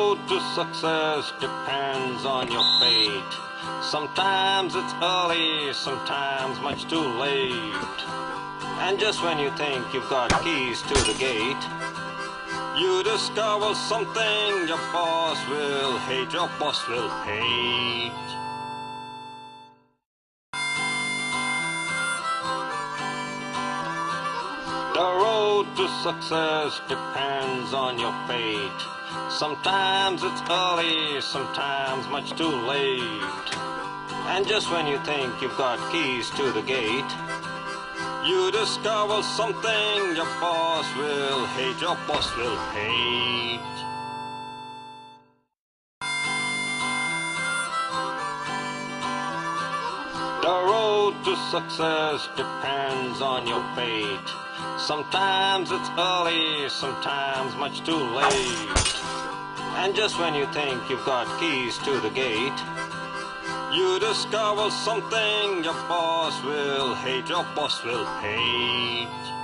road to success depends on your fate. Sometimes it's early, sometimes much too late. And just when you think you've got keys to the gate, you discover something your boss will hate, your boss will hate. The road to success depends on your fate. Sometimes it's early, sometimes much too late. And just when you think you've got keys to the gate, you discover something your boss will hate, your boss will hate. The road to success depends on your fate. Sometimes it's early, sometimes much too late. And just when you think you've got keys to the gate, you discover something your boss will hate, your boss will hate.